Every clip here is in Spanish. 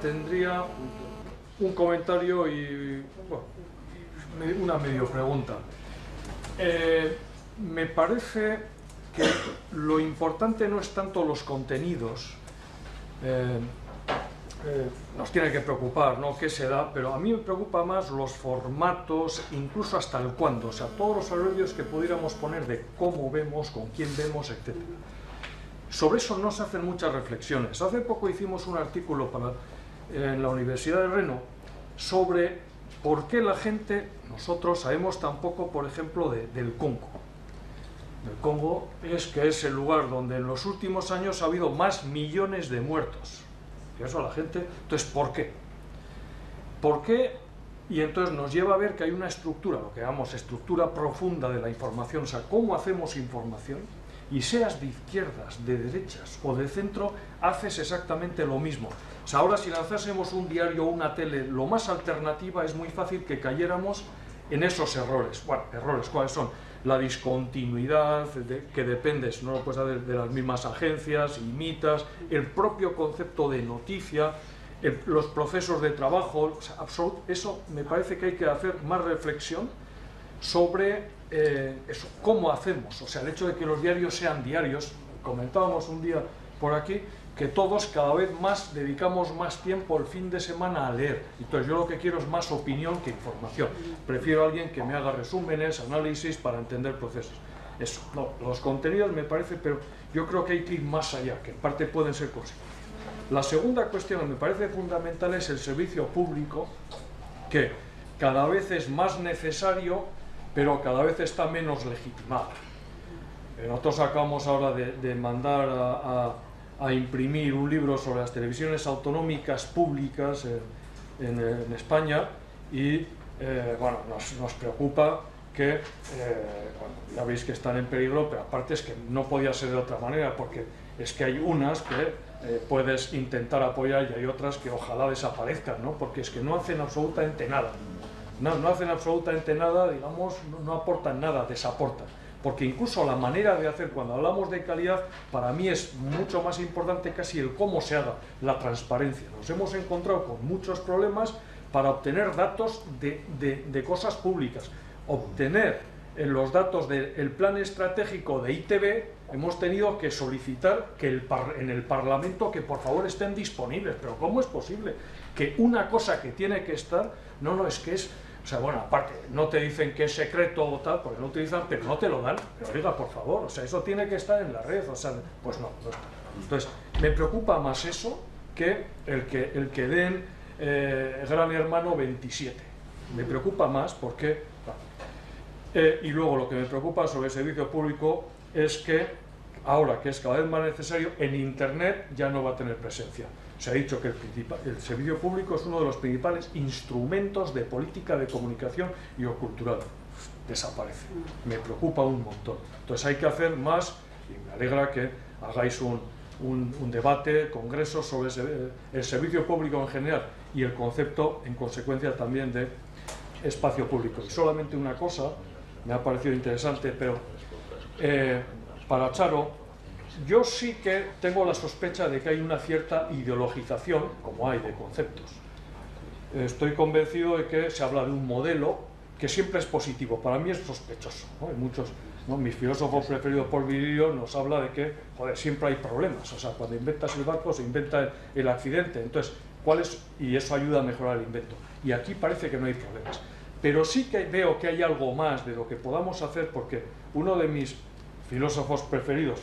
tendría un comentario y bueno, una medio pregunta. Me parece que lo importante no es tanto los contenidos, nos tiene que preocupar, ¿no?, qué se da, pero a mí me preocupa más los formatos, incluso hasta el cuándo, o sea, todos los horarios que pudiéramos poner de cómo vemos, con quién vemos, etc. Sobre eso no se hacen muchas reflexiones. Hace poco hicimos un artículo en la Universidad de Reno sobre por qué la gente, nosotros sabemos tan poco, por ejemplo, del Congo. El Congo es el lugar donde en los últimos años ha habido más millones de muertos. Y eso a la gente, entonces, ¿por qué? ¿Por qué? Y entonces nos lleva a ver que hay una estructura, lo que llamamos estructura profunda de la información, o sea, cómo hacemos información, y seas de izquierdas, de derechas o de centro, haces exactamente lo mismo. O sea, ahora si lanzásemos un diario o una tele, lo más alternativa, es muy fácil que cayéramos en esos errores. Bueno, errores, ¿cuáles son? La discontinuidad, que dependes, no lo puedes hacer de las mismas agencias, imitas, el propio concepto de noticia, los procesos de trabajo, o sea, eso me parece que hay que hacer más reflexión sobre eso, cómo hacemos, o sea, el hecho de que los diarios sean diarios. Comentábamos un día por aquí que todos cada vez más dedicamos más tiempo el fin de semana a leer. Entonces yo lo que quiero es más opinión que información. Prefiero a alguien que me haga resúmenes, análisis para entender procesos. Eso, no, los contenidos me parece, pero yo creo que hay que ir más allá, que en parte pueden ser cosas. La segunda cuestión que me parece fundamental es el servicio público, que cada vez es más necesario, pero cada vez está menos legitimado. Nosotros acabamos ahora de mandar a imprimir un libro sobre las televisiones autonómicas públicas en España y bueno, nos preocupa que, bueno, ya veis que están en peligro, pero aparte es que no podía ser de otra manera, porque es que hay unas que puedes intentar apoyar y hay otras que ojalá desaparezcan, ¿no? Porque es que no hacen absolutamente nada. No hacen absolutamente nada, digamos, no aportan nada, desaportan. Porque incluso la manera de hacer, cuando hablamos de calidad, para mí es mucho más importante casi el cómo se haga, la transparencia. Nos hemos encontrado con muchos problemas para obtener datos de cosas públicas. Obtener los datos del plan estratégico de ITV, hemos tenido que solicitar que en el Parlamento que por favor estén disponibles. Pero ¿cómo es posible que una cosa que tiene que estar, no, es que es... O sea, bueno, aparte, no te dicen que es secreto o tal, porque no utilizan, pero no te lo dan. Pero oiga, por favor, o sea, eso tiene que estar en la red, o sea, pues no está. Entonces, me preocupa más eso que el que den Gran Hermano 27. Me preocupa más porque... y luego lo que me preocupa sobre el servicio público es que, ahora que es cada vez más necesario, en Internet ya no va a tener presencia. Se ha dicho que el servicio público es uno de los principales instrumentos de política de comunicación y o cultural. Desaparece. Me preocupa un montón. Entonces hay que hacer más, y me alegra que hagáis un debate, congreso sobre el servicio público en general y el concepto, en consecuencia, también de espacio público. Y solamente una cosa, me ha parecido interesante, pero para Charo, yo sí que tengo la sospecha de que hay una cierta ideologización, como hay, de conceptos. Estoy convencido de que se habla de un modelo que siempre es positivo. Para mí es sospechoso, ¿no? Hay muchos, ¿no? Mis filósofos preferidos por Virilio nos habla de que, joder, siempre hay problemas. O sea, cuando inventas el barco se inventa el accidente. Entonces, y eso ayuda a mejorar el invento. Y aquí parece que no hay problemas. Pero sí que veo que hay algo más de lo que podamos hacer, porque uno de mis filósofos preferidos,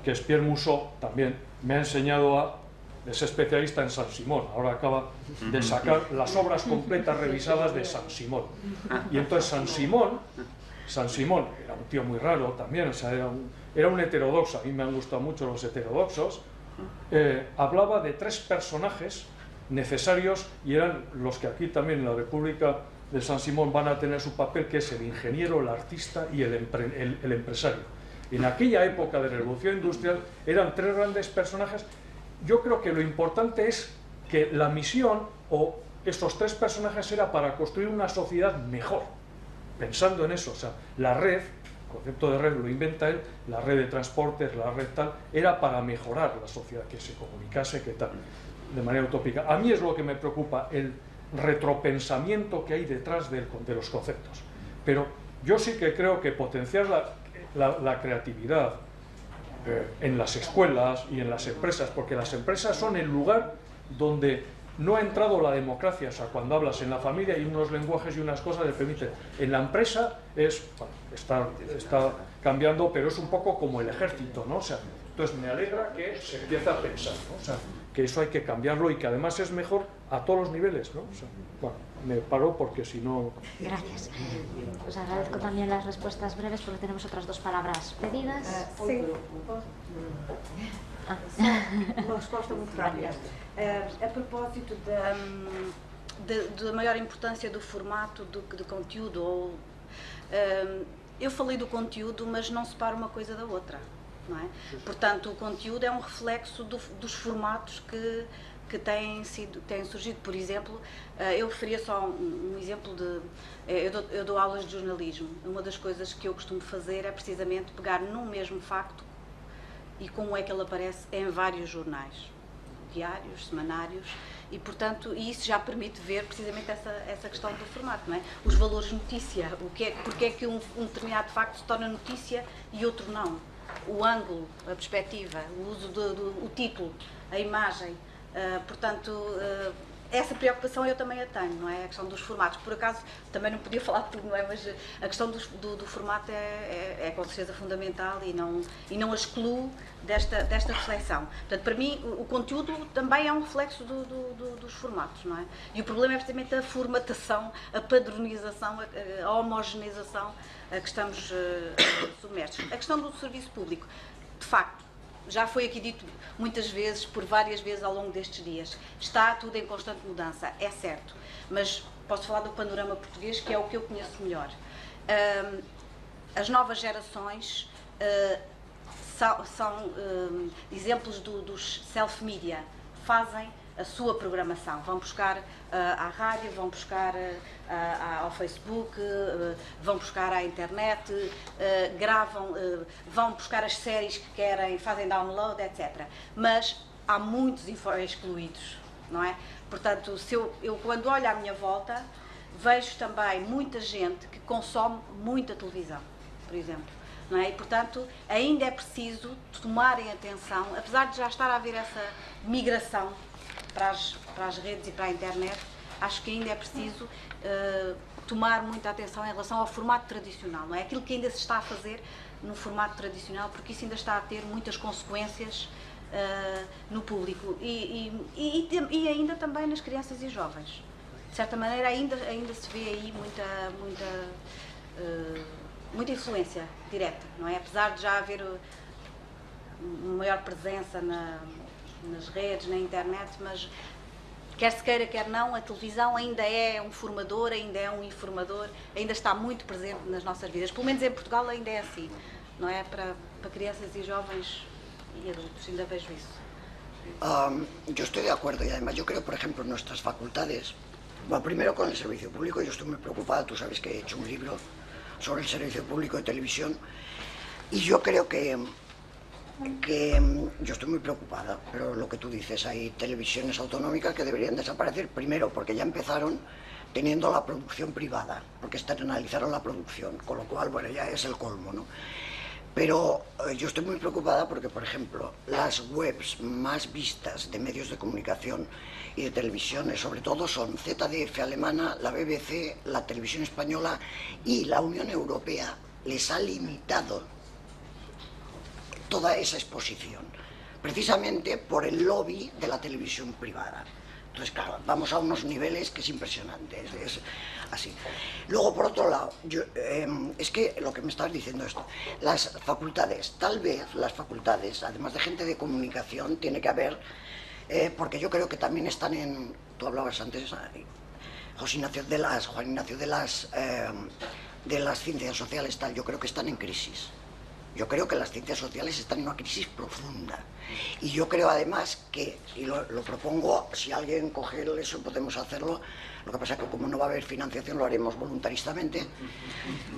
que es Pierre Mousseau, también me ha enseñado es especialista en Saint-Simon, ahora acaba de sacar las obras completas revisadas de Saint-Simon. Y entonces Saint-Simon era un tío muy raro también, o sea, era un heterodoxo, a mí me han gustado mucho los heterodoxos, hablaba de 3 personajes necesarios y eran los que aquí también en la República de Saint-Simon van a tener su papel, que es el ingeniero, el artista y el empresario. En aquella época de revolución industrial eran 3 grandes personajes. Yo creo que lo importante es que la misión o estos 3 personajes era para construir una sociedad mejor, pensando en eso. O sea, la red, el concepto de red lo inventa él, la red de transportes, la red tal, era para mejorar la sociedad, que se comunicase, que tal. de manera utópica. A mí es lo que me preocupa, el retropensamiento que hay detrás de los conceptos. Pero yo sí que creo que potenciar la creatividad en las escuelas y en las empresas, porque las empresas son el lugar donde no ha entrado la democracia. O sea, cuando hablas en la familia hay unos lenguajes y unas cosas que permiten. En la empresa está cambiando, pero es un poco como el ejército, ¿no? O sea, entonces me alegra que se empiece a pensar, ¿no? O sea, que eso hay que cambiarlo y que además es mejor a todos los niveles, ¿no? O sea, bueno, me paro porque si no... Gracias. Os agradezco también las respuestas breves porque tenemos otras dos palabras pedidas. Sí. Uma resposta muito rápida. A propósito da maior importância do formato do conteúdo, eu falei do conteúdo, mas não separo uma coisa da outra, não é? Portanto, o conteúdo é um reflexo dos formatos que têm surgido. Por exemplo, eu referia só um exemplo de... Eu dou aulas de jornalismo. Uma das coisas que eu costumo fazer é precisamente pegar num mesmo facto e como é que ele aparece em vários jornais, diários, semanários, e portanto isso já permite ver precisamente essa questão do formato, não é? Os valores de notícia, porque é que um determinado facto se torna notícia e outro não. O ângulo, a perspectiva, o uso do título, a imagem, portanto, essa preocupação eu também a tenho, não é? A questão dos formatos. Por acaso, também não podia falar tudo, não é? Mas a questão do formato é com certeza fundamental e não a excluo desta reflexão. Portanto, para mim, o conteúdo também é um reflexo dos formatos, não é? E o problema é precisamente a formatação, a padronização, a homogeneização a que estamos submersos. A questão do serviço público, de facto, já foi aqui dito muitas vezes, por várias vezes ao longo destes dias, está tudo em constante mudança, é certo, mas posso falar do panorama português, que é o que eu conheço melhor. As novas gerações são exemplos dos self-media, fazem a sua programação, vão buscar à rádio, vão buscar ao Facebook, vão buscar à internet, gravam, vão buscar as séries que querem, fazem download, etc. Mas há muitos excluídos, não é? Portanto, eu quando olho à minha volta, vejo também muita gente que consome muita televisão, por exemplo. Não é? E, portanto, ainda é preciso tomarem atenção, apesar de já estar a haver essa migração para as redes e para a internet, acho que ainda é preciso tomar muita atenção em relação ao formato tradicional, não é? Aquilo que ainda se está a fazer no formato tradicional, porque isso ainda está a ter muitas consequências no público e ainda também nas crianças e jovens. De certa maneira, ainda se vê aí muita influência direta, não é? Apesar de já haver uma maior presença nas redes, na internet, mas quer se queira, quer não, a televisão ainda é um formador, ainda é um informador, ainda está muito presente nas nossas vidas. Pelo menos em Portugal ainda é assim, não é? Para crianças y jóvenes y adultos, ainda vejo isso. Yo estoy de acuerdo y además yo creo, por ejemplo, en nuestras facultades, bueno, primero con el servicio público, yo estoy muy preocupada, tú sabes que he hecho un libro sobre el servicio público de televisión y yo creo que yo estoy muy preocupada, pero lo que tú dices, hay televisiones autonómicas que deberían desaparecer, primero porque ya empezaron teniendo la producción privada, porque externalizaron la producción, con lo cual, bueno, ya es el colmo, ¿no? Pero yo estoy muy preocupada porque, por ejemplo, las webs más vistas de medios de comunicación y de televisiones, sobre todo, son ZDF alemana, la BBC, la televisión española y la Unión Europea les ha limitado toda esa exposición, precisamente por el lobby de la televisión privada. Entonces, claro, vamos a unos niveles que es impresionante, es así. Luego, por otro lado, es que lo que me estabas diciendo esto, las facultades, tal vez las facultades, además de gente de comunicación, tiene que haber, porque yo creo que también están en, tú hablabas antes, Juan Ignacio, de las ciencias sociales, tal, yo creo que están en crisis. Yo creo que las ciencias sociales están en una crisis profunda y yo creo además que, y lo propongo, si alguien coge eso podemos hacerlo, lo que pasa es que como no va a haber financiación lo haremos voluntaristamente,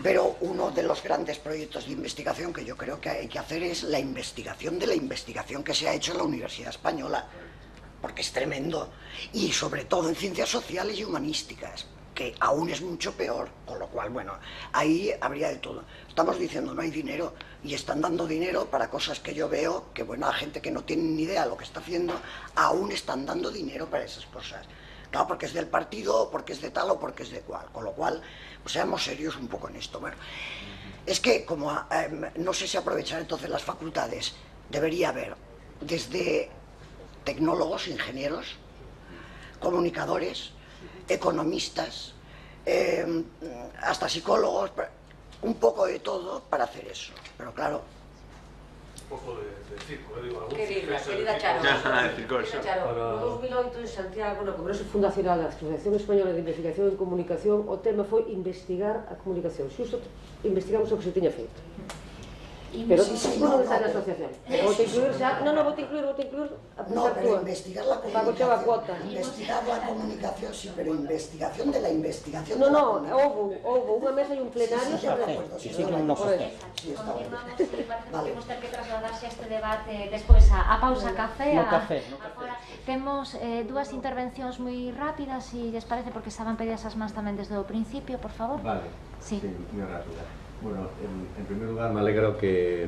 pero uno de los grandes proyectos de investigación que yo creo que hay que hacer es la investigación de la investigación que se ha hecho en la Universidad Española. porque es tremendo, y sobre todo en ciencias sociales y humanísticas, que aún es mucho peor, con lo cual, bueno, ahí habría de todo. Estamos diciendo no hay dinero, y están dando dinero para cosas que yo veo que, bueno, a gente que no tiene ni idea de lo que está haciendo, aún están dando dinero para esas cosas. Claro, porque es del partido, o porque es de tal, o porque es de cual, con lo cual, pues seamos serios un poco en esto. Bueno, es que como no sé si aprovechar entonces las facultades, debería haber desde tecnólogos, ingenieros, comunicadores, economistas, hasta psicólogos, un poco de todo para hacer eso. Pero claro, un pouco de circo, digo, algún Querida Charo, no 2008 en Santiago, no Congreso Fundacional da Asociación Española de Investigación en Comunicación, o tema foi investigar a comunicación. Xusto investigamos o que se tiña feito. Pero non está na asociación. Vou te incluir xa, non, vou te incluir a no, pensar pero túa. investigar la comunicación, investigar la comunicación, sí, pero investigación de la investigación de la comunicación. Houve unha mesa e un plenario sobre Sí, no café. sí, está bueno. Continuamos, me parece que temos ter que trasladarse a este debate despois a pausa café. No café. Agora temos dúas intervencións moi rápidas, se lles parece, porque estaban pedidas as mans tamén desde o principio, por favor. Vale, Sí. muy rápida. Bueno, en primer lugar me alegro que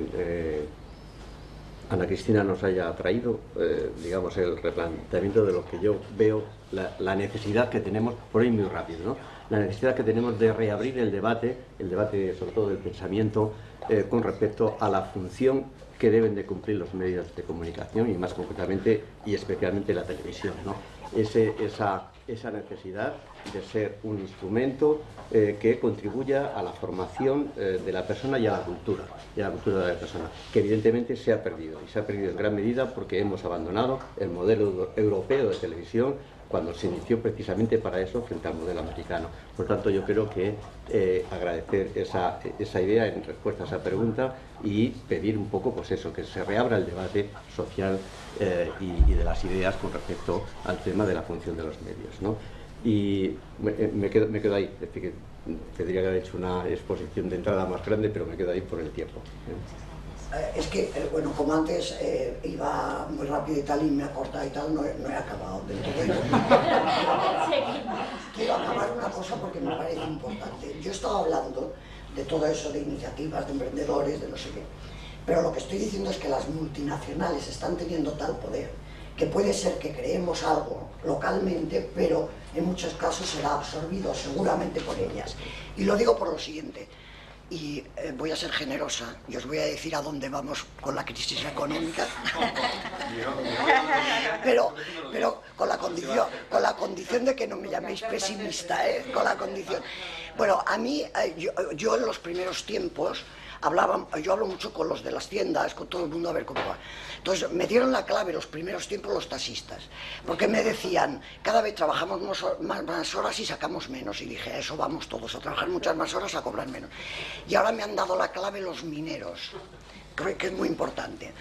Ana Cristina nos haya traído, digamos, el replanteamiento de lo que yo veo, la necesidad que tenemos, por ir muy rápido, ¿no? La necesidad que tenemos de reabrir el debate sobre todo del pensamiento, con respecto a la función que deben de cumplir los medios de comunicación y más concretamente y especialmente la televisión, ¿no? Esa necesidad de ser un instrumento que contribuya a la formación de la persona y a la cultura de la persona, que evidentemente se ha perdido, y se ha perdido en gran medida porque hemos abandonado el modelo europeo de televisión cuando se inició precisamente para eso frente al modelo americano. Por tanto, yo creo que agradecer esa idea en respuesta a esa pregunta y pedir un poco, pues eso, que se reabra el debate social y de las ideas con respecto al tema de la función de los medios, ¿no? Y me quedo ahí. Es decir, que tendría que haber hecho una exposición de entrada más grande, pero me quedo ahí por el tiempo. Es que, bueno, como antes iba muy rápido y tal, y me ha cortado y tal, no he acabado del todo. Quiero acabar una cosa porque me parece importante. Yo he estado hablando de todo eso, de iniciativas, de emprendedores, de no sé qué. Pero lo que estoy diciendo es que las multinacionales están teniendo tal poder que puede ser que creemos algo localmente, pero en muchos casos será absorbido seguramente por ellas. Y lo digo por lo siguiente, y voy a ser generosa, y os voy a decir a dónde vamos con la crisis económica, pero con la condición de que no me llaméis pesimista, con la condición. Bueno, a mí, yo en los primeros tiempos, yo hablo mucho con los de las tiendas, con todo el mundo a ver cómo va. Entonces me dieron la clave los primeros tiempos los taxistas, porque me decían, cada vez trabajamos más horas y sacamos menos, y dije, a eso vamos todos, a trabajar muchas más horas, a cobrar menos. Y ahora me han dado la clave los mineros, que es muy importante.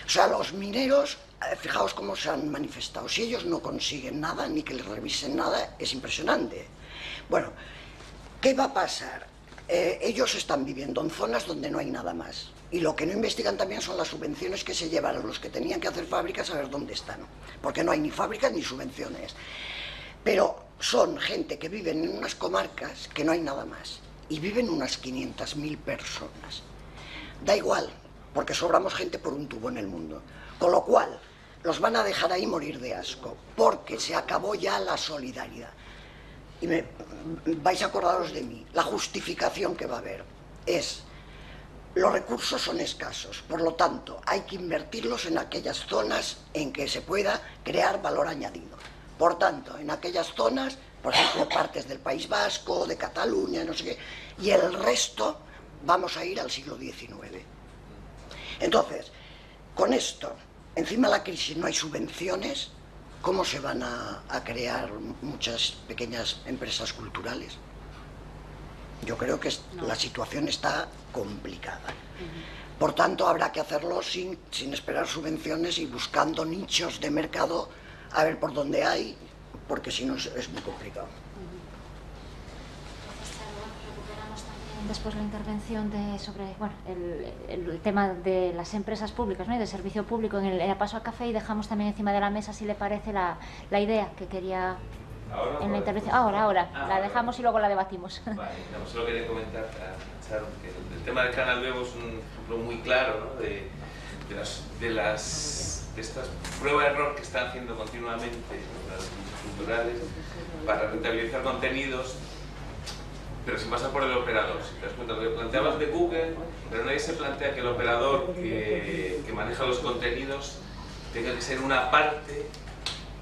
O sea, los mineros, fijaos cómo se han manifestado, si ellos no consiguen nada, ni que les revisen nada, es impresionante. Bueno, ¿qué va a pasar? Ellos están viviendo en zonas donde no hay nada más, y lo que no investigan también son las subvenciones que se llevaron los que tenían que hacer fábricas a ver dónde están, porque no hay ni fábricas ni subvenciones, pero son gente que viven en unas comarcas que no hay nada más, y viven unas 500.000 personas. Da igual, porque sobramos gente por un tubo en el mundo, con lo cual los van a dejar ahí morir de asco, porque se acabó ya la solidaridad. Y vais a acordaros de mí, la justificación que va a haber es, los recursos son escasos, por lo tanto hay que invertirlos en aquellas zonas en que se pueda crear valor añadido. Por tanto, en aquellas zonas, por ejemplo, partes del País Vasco, de Cataluña, no sé qué, y el resto vamos a ir al siglo XIX. Entonces, con esto, encima de la crisis no hay subvenciones, ¿cómo se van a crear muchas pequeñas empresas culturales? Yo creo que la situación está complicada. Por tanto, habrá que hacerlo sin esperar subvenciones y buscando nichos de mercado a ver por dónde hay, porque si no es muy complicado. Recuperamos también después la intervención sobre el tema de las empresas públicas, ¿no? Y del servicio público en el paso al café, y dejamos también encima de la mesa, si le parece, la idea que quería en la intervención. Ahora, la dejamos y luego la debatimos. Vale, no, solo quería comentar a Sharon que el tema del Canal Bebo es un ejemplo muy claro, ¿no? de estas pruebas-error que están haciendo continuamente, ¿no? Las culturales para rentabilizar contenidos, pero sin pasar por el operador. Si te das cuenta, lo que planteabas de Google, pero nadie se plantea que el operador que maneja los contenidos tenga que ser una parte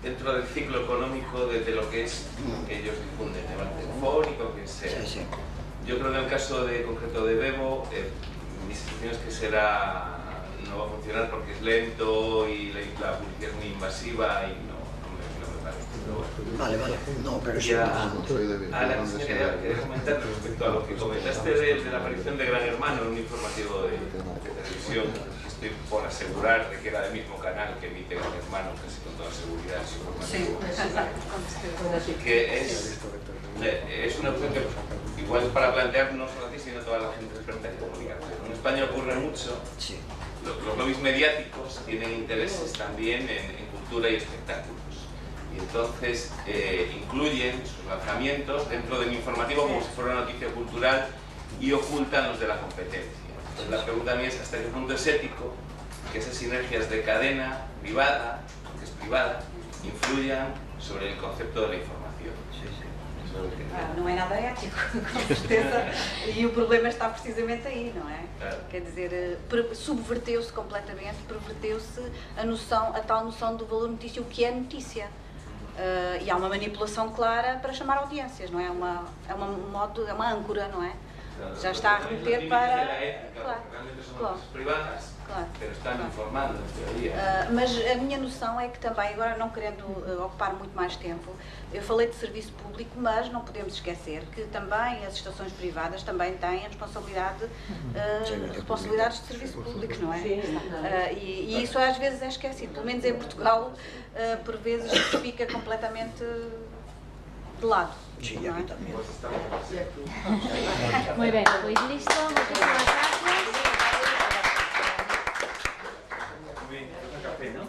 dentro del ciclo económico de lo que es que ellos difunden, de telefónico, que sea. Sí, sí. Yo creo que en el caso concreto de Bebo, mi sensación es que no va a funcionar porque es lento y la publicidad es muy invasiva y no me parece. Vale, no, pero sí. Ahora, quería comentar respecto a lo que comentaste de la aparición de Gran Hermano en un informativo de televisión. Estoy por asegurar de que era del mismo canal que emite Gran Hermano, casi con toda seguridad, su informativo. Que es una opción que igual para plantearnos no así, sino toda la gente experta en comunicación. En España ocurre mucho. Sí. Los lobbies mediáticos tienen intereses también en cultura y espectáculos. Y entonces incluyen sus lanzamientos dentro del informativo como si fuera una noticia cultural y ocultan los de la competencia. Entonces la pregunta mía es hasta qué punto es ético que esas sinergias de cadena privada, que es privada, influyan sobre el concepto de la información. Não é nada ético, com certeza, e o problema está precisamente aí, não é? Claro. Quer dizer, subverteu-se completamente, perverteu-se a tal noção do valor notícia, o que é notícia. E há uma manipulação clara para chamar audiências, não é? É uma âncora, não é? Já está a remeter para... Claro, claro. Privadas, claro, pero están claro. informando en teoría. Mas a minha noção é que também, agora não querendo ocupar muito mais tempo, eu falei de serviço público, mas não podemos esquecer que também as estações privadas também têm a responsabilidades de serviço público, não é? E isso às vezes é esquecido, pelo menos em Portugal, por vezes fica completamente de lado. Sí, ¿no? aquí también. Muy bien, pues listo, muchísimas gracias. Muy bien, café, ¿no?